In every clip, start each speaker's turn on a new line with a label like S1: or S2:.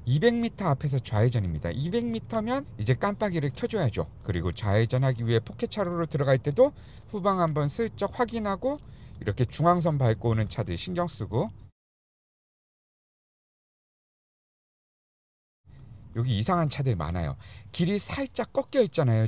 S1: 200m 앞에서 좌회전입니다. 200m면 이제 깜빡이를 켜줘야죠. 그리고 좌회전하기 위해 포켓차로로 들어갈 때도 후방 한번 슬쩍 확인하고 이렇게 중앙선 밟고 오는 차들 신경 쓰고, 여기 이상한 차들 많아요. 길이 살짝 꺾여 있잖아요.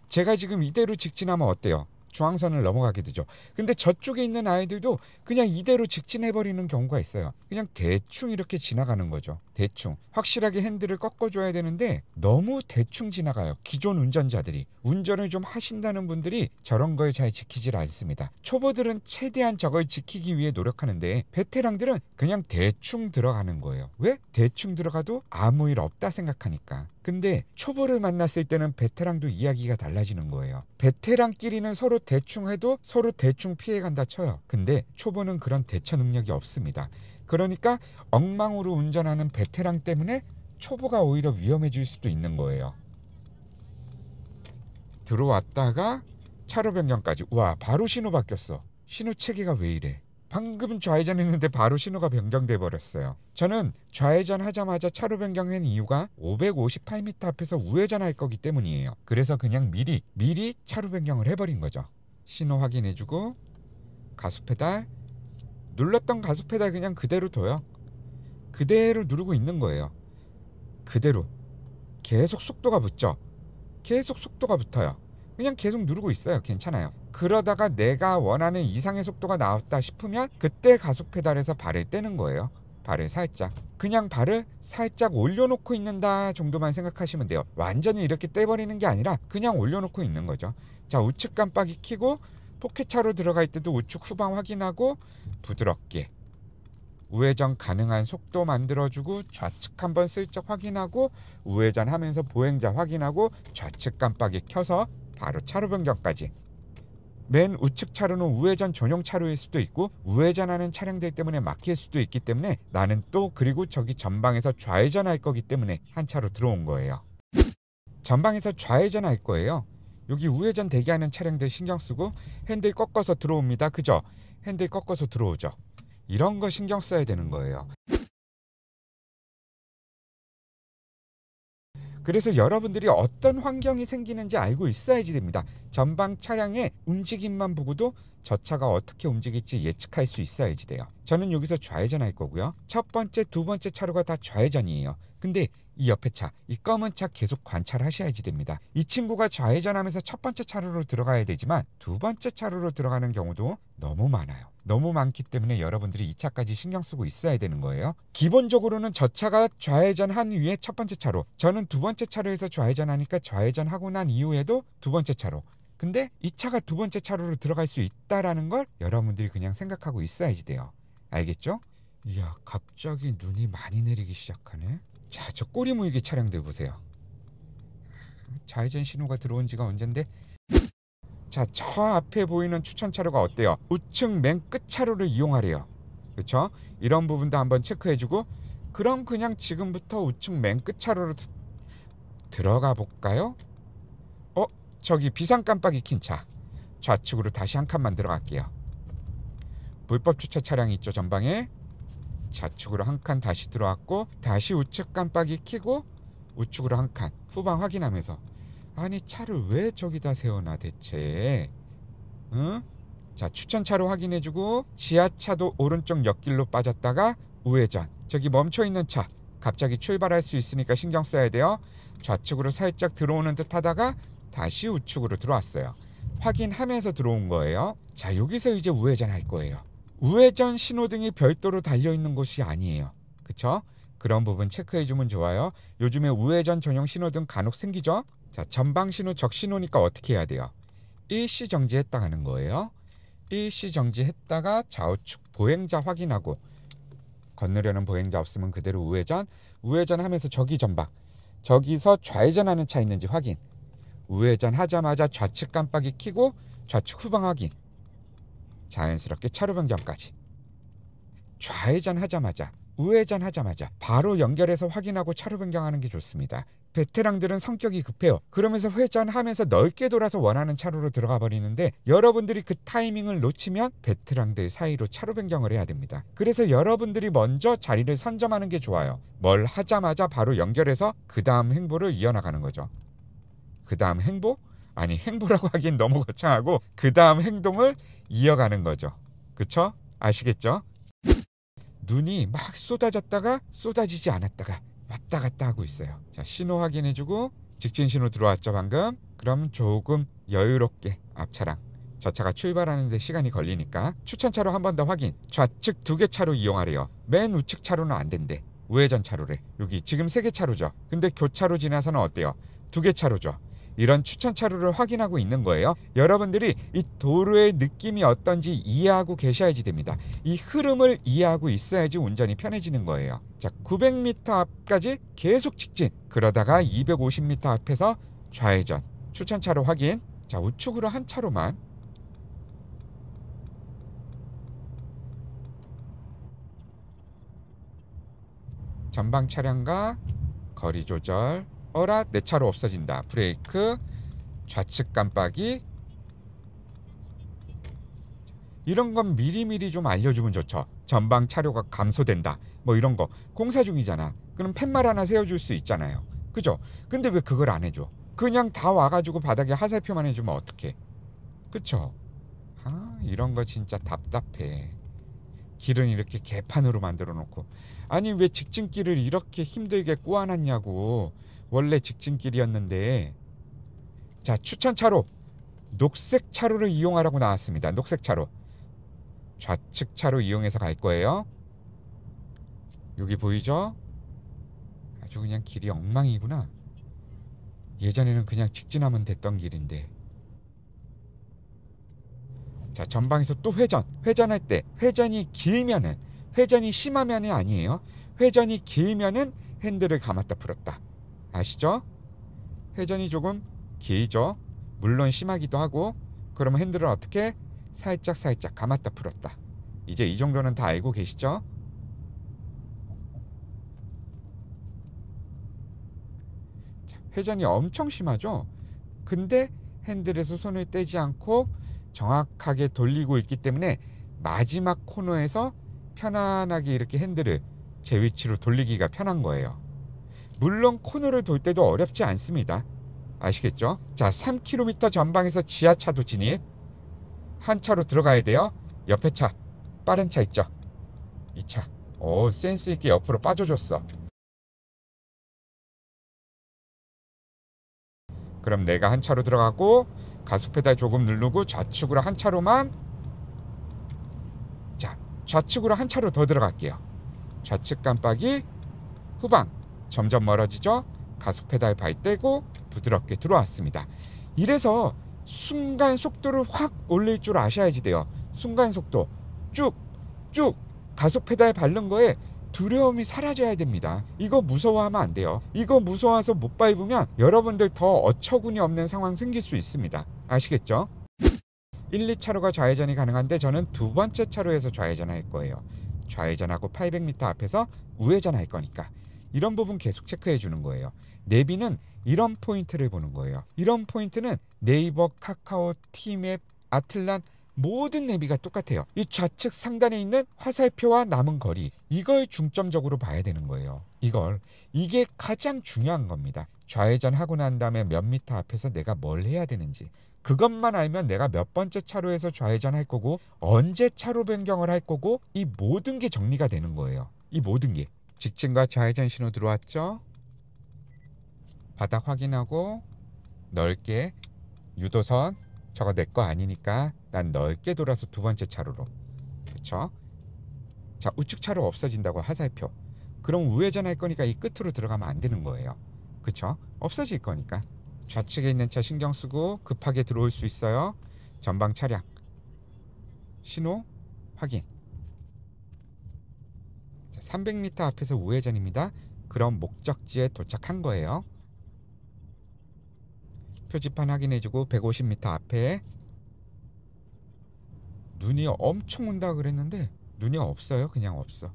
S1: 제가 지금 이대로 직진하면 어때요? 중앙선을 넘어가게 되죠. 근데 저쪽에 있는 아이들도 그냥 이대로 직진해버리는 경우가 있어요. 그냥 대충 이렇게 지나가는 거죠. 대충. 확실하게 핸들을 꺾어줘야 되는데 너무 대충 지나가요. 기존 운전자들이. 운전을 좀 하신다는 분들이 저런 걸 잘 지키질 않습니다. 초보들은 최대한 저걸 지키기 위해 노력하는데 베테랑들은 그냥 대충 들어가는 거예요. 왜? 대충 들어가도 아무 일 없다 생각하니까. 근데 초보를 만났을 때는 베테랑도 이야기가 달라지는 거예요. 베테랑끼리는 서로 대충 해도 서로 대충 피해간다 쳐요. 근데 초보는 그런 대처 능력이 없습니다. 그러니까 엉망으로 운전하는 베테랑 때문에 초보가 오히려 위험해질 수도 있는 거예요. 들어왔다가 차로 변경까지. 와, 바로 신호 바뀌었어. 신호 체계가 왜 이래? 방금 좌회전했는데 바로 신호가 변경돼 버렸어요. 저는 좌회전 하자마자 차로 변경한 이유가 558m 앞에서 우회전할 거기 때문이에요. 그래서 그냥 미리 차로 변경을 해버린 거죠. 신호 확인해주고 가속 페달, 눌렀던 가속 페달 그냥 그대로 둬요. 그대로 누르고 있는 거예요. 그대로 계속 속도가 붙죠. 계속 속도가 붙어요. 그냥 계속 누르고 있어요. 괜찮아요. 그러다가 내가 원하는 이상의 속도가 나왔다 싶으면 그때 가속 페달에서 발을 떼는 거예요. 발을 살짝. 그냥 발을 살짝 올려놓고 있는다 정도만 생각하시면 돼요. 완전히 이렇게 떼버리는 게 아니라 그냥 올려놓고 있는 거죠. 자, 우측 깜빡이 켜고 포켓차로 들어갈 때도 우측 후방 확인하고 부드럽게 우회전 가능한 속도 만들어주고 좌측 한번 슬쩍 확인하고 우회전 하면서 보행자 확인하고 좌측 깜빡이 켜서 바로 차로 변경까지. 맨 우측 차로는 우회전 전용 차로일 수도 있고 우회전하는 차량들 때문에 막힐 수도 있기 때문에 나는 또 그리고 저기 전방에서 좌회전할 거기 때문에 한 차로 들어온 거예요. 전방에서 좌회전할 거예요. 여기 우회전 대기하는 차량들 신경 쓰고 핸들 꺾어서 들어옵니다. 그죠? 핸들 꺾어서 들어오죠. 이런 거 신경 써야 되는 거예요. 그래서 여러분들이 어떤 환경이 생기는지 알고 있어야지 됩니다. 전방 차량의 움직임만 보고도 저 차가 어떻게 움직일지 예측할 수 있어야지 돼요. 저는 여기서 좌회전할 거고요. 첫 번째, 두 번째 차로가 다 좌회전이에요. 근데 이 옆에 차, 이 검은 차 계속 관찰하셔야지 됩니다. 이 친구가 좌회전하면서 첫 번째 차로로 들어가야 되지만 두 번째 차로로 들어가는 경우도 너무 많아요. 너무 많기 때문에 여러분들이 이 차까지 신경 쓰고 있어야 되는 거예요. 기본적으로는 저 차가 좌회전한 위에 첫 번째 차로, 저는 두 번째 차로에서 좌회전하니까 좌회전하고 난 이후에도 두 번째 차로. 근데 이 차가 두 번째 차로로 들어갈 수 있다라는 걸 여러분들이 그냥 생각하고 있어야지 돼요. 알겠죠? 이야, 갑자기 눈이 많이 내리기 시작하네. 자, 저 꼬리 모이기 차량들 보세요. 좌회전 신호가 들어온 지가 언젠데. 자, 저 앞에 보이는 추천차로가 어때요? 우측 맨 끝 차로를 이용하래요. 그렇죠? 이런 부분도 한번 체크해주고, 그럼 그냥 지금부터 우측 맨 끝 차로로 들어가 볼까요? 저기 비상 깜빡이 킨 차. 좌측으로 다시 한 칸만 들어갈게요. 불법 주차 차량이 있죠, 전방에. 좌측으로 한 칸 다시 들어왔고, 다시 우측 깜빡이 켜고 우측으로 한 칸 후방 확인하면서, 아니 차를 왜 저기다 세워놔 대체? 응? 자, 추천차로 확인해주고 지하차도 오른쪽 옆길로 빠졌다가 우회전. 저기 멈춰있는 차 갑자기 출발할 수 있으니까 신경 써야 돼요. 좌측으로 살짝 들어오는 듯 하다가 다시 우측으로 들어왔어요. 확인하면서 들어온 거예요. 자, 여기서 이제 우회전 할 거예요. 우회전 신호등이 별도로 달려있는 곳이 아니에요. 그쵸? 그런 부분 체크해주면 좋아요. 요즘에 우회전 전용 신호등 간혹 생기죠? 자, 전방 신호 적신호니까 어떻게 해야 돼요? 일시 정지했다 가는 거예요. 일시 정지했다가 좌우측 보행자 확인하고, 건너려는 보행자 없으면 그대로 우회전하면서 저기 전방, 저기서 좌회전하는 차 있는지 확인. 우회전 하자마자 좌측 깜빡이 켜고 좌측 후방 확인. 자연스럽게 차로 변경까지. 좌회전 하자마자 우회전하자마자 바로 연결해서 확인하고 차로 변경하는 게 좋습니다. 베테랑들은 성격이 급해요. 그러면서 회전하면서 넓게 돌아서 원하는 차로로 들어가 버리는데 여러분들이 그 타이밍을 놓치면 베테랑들 사이로 차로 변경을 해야 됩니다. 그래서 여러분들이 먼저 자리를 선점하는 게 좋아요. 뭘 하자마자 바로 연결해서 그 다음 행보를 이어나가는 거죠. 그 다음 행보? 아니, 행보라고 하긴 너무 거창하고 그 다음 행동을 이어가는 거죠. 그쵸? 아시겠죠? 눈이 막 쏟아졌다가 쏟아지지 않았다가 왔다 갔다 하고 있어요. 자, 신호 확인해주고 직진 신호 들어왔죠 방금. 그럼 조금 여유롭게 앞차랑 저 차가 출발하는 데 시간이 걸리니까 추천차로 한 번 더 확인. 좌측 2개 차로 이용하래요. 맨 우측 차로는 안 된대. 우회전 차로래. 여기 지금 3개 차로죠. 근데 교차로 지나서는 어때요? 2개 차로죠. 이런 추천 차로를 확인하고 있는 거예요. 여러분들이 이 도로의 느낌이 어떤지 이해하고 계셔야지 됩니다. 이 흐름을 이해하고 있어야지 운전이 편해지는 거예요. 자, 900m 앞까지 계속 직진. 그러다가 250m 앞에서 좌회전. 추천 차로 확인. 자, 우측으로 한 차로만. 전방 차량과 거리 조절. 어라, 내 차로 없어진다. 브레이크. 좌측 깜빡이. 이런 건 미리미리 좀 알려주면 좋죠. 전방 차로가 감소된다. 뭐 이런 거. 공사 중이잖아. 그럼 팻말 하나 세워줄 수 있잖아요. 그죠? 근데 왜 그걸 안 해줘? 그냥 다 와가지고 바닥에 하살표만 해주면 어떡해? 그쵸? 아, 이런 거 진짜 답답해. 길은 이렇게 개판으로 만들어 놓고. 아니, 왜 직진길을 이렇게 힘들게 꼬아놨냐고. 원래 직진길이었는데. 자, 추천차로. 녹색 차로를 이용하라고 나왔습니다. 녹색 차로. 좌측 차로 이용해서 갈 거예요. 여기 보이죠? 아주 그냥 길이 엉망이구나. 예전에는 그냥 직진하면 됐던 길인데. 자, 전방에서 또 회전. 회전할 때 회전이 길면은, 회전이 심하면이 아니에요. 회전이 길면은 핸들을 감았다 풀었다. 아시죠? 회전이 조금 길죠. 물론 심하기도 하고. 그러면 핸들을 어떻게? 살짝 감았다 풀었다. 이제 이 정도는 다 알고 계시죠? 자, 회전이 엄청 심하죠? 근데 핸들에서 손을 떼지 않고 정확하게 돌리고 있기 때문에 마지막 코너에서 편안하게 이렇게 핸들을 제 위치로 돌리기가 편한 거예요. 물론 코너를 돌 때도 어렵지 않습니다. 아시겠죠? 자, 3km 전방에서 지하차도 진입. 한 차로 들어가야 돼요. 옆에 차, 빠른 차 있죠? 이 차. 오, 센스 있게 옆으로 빠져줬어. 그럼 내가 한 차로 들어가고 가속 페달 조금 누르고 좌측으로 한 차로만. 자, 좌측으로 한 차로 더 들어갈게요. 좌측 깜빡이. 후방 점점 멀어지죠? 가속 페달 발 떼고 부드럽게 들어왔습니다. 이래서 순간 속도를 확 올릴 줄 아셔야지 돼요. 순간 속도 쭉 가속 페달 밟는 거에 두려움이 사라져야 됩니다. 이거 무서워하면 안 돼요. 이거 무서워서 못 밟으면 여러분들 더 어처구니 없는 상황 생길 수 있습니다. 아시겠죠? 1, 2차로가 좌회전이 가능한데 저는 두 번째 차로에서 좌회전할 거예요. 좌회전하고 800m 앞에서 우회전할 거니까 이런 부분 계속 체크해 주는 거예요. 내비는 이런 포인트를 보는 거예요. 이런 포인트는 네이버, 카카오, 티맵, 아틀란 모든 내비가 똑같아요. 이 좌측 상단에 있는 화살표와 남은 거리, 이걸 중점적으로 봐야 되는 거예요. 이게 가장 중요한 겁니다. 좌회전하고 난 다음에 몇 미터 앞에서 내가 뭘 해야 되는지, 그것만 알면 내가 몇 번째 차로에서 좌회전할 거고 언제 차로 변경을 할 거고, 이 모든 게 정리가 되는 거예요. 이 모든 게. 직진과 좌회전 신호 들어왔죠? 바닥 확인하고 넓게. 유도선 저거 내 거 아니니까 난 넓게 돌아서 두 번째 차로로. 그쵸? 자, 우측 차로 없어진다고 하살표. 그럼 우회전할 거니까 이 끝으로 들어가면 안 되는 거예요. 그쵸? 없어질 거니까. 좌측에 있는 차 신경 쓰고 급하게 들어올 수 있어요. 전방 차량 신호 확인. 자, 300m 앞에서 우회전입니다. 그럼 목적지에 도착한 거예요. 표지판 확인해주고 150m 앞에. 눈이 엄청 온다 그랬는데 눈이 없어요. 그냥 없어.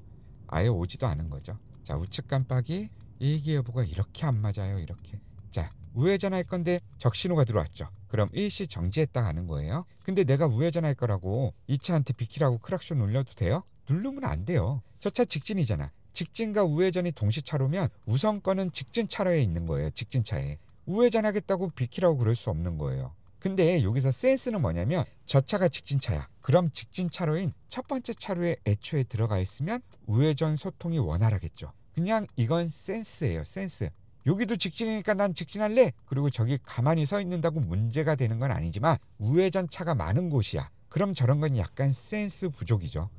S1: 아예 오지도 않은 거죠. 자, 우측 깜빡이 일기예보가 이렇게 안 맞아요. 이렇게. 자, 우회전할 건데 적신호가 들어왔죠. 그럼 일시 정지했다 가는 거예요. 근데 내가 우회전할 거라고 이 차한테 비키라고 크락션 울려도 돼요? 누르면 안 돼요. 저 차 직진이잖아. 직진과 우회전이 동시차로면 우선권은 직진 차로에 있는 거예요. 직진차에. 우회전하겠다고 비키라고 그럴 수 없는 거예요. 근데 여기서 센스는 뭐냐면 저 차가 직진차야. 그럼 직진 차로인 첫 번째 차로에 애초에 들어가 있으면 우회전 소통이 원활하겠죠. 그냥 이건 센스예요. 센스. 여기도 직진이니까 난 직진할래. 그리고 저기 가만히 서 있는다고 문제가 되는 건 아니지만 우회전 차가 많은 곳이야. 그럼 저런 건 약간 센스 부족이죠.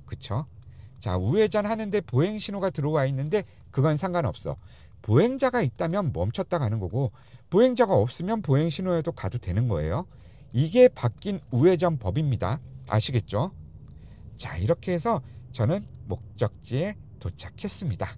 S1: 그쵸? 자, 우회전 하는데 보행 신호가 들어와 있는데 그건 상관없어. 보행자가 있다면 멈췄다 가는 거고 보행자가 없으면 보행 신호에도 가도 되는 거예요. 이게 바뀐 우회전 법입니다. 아시겠죠? 자, 이렇게 해서 저는 목적지에 도착했습니다.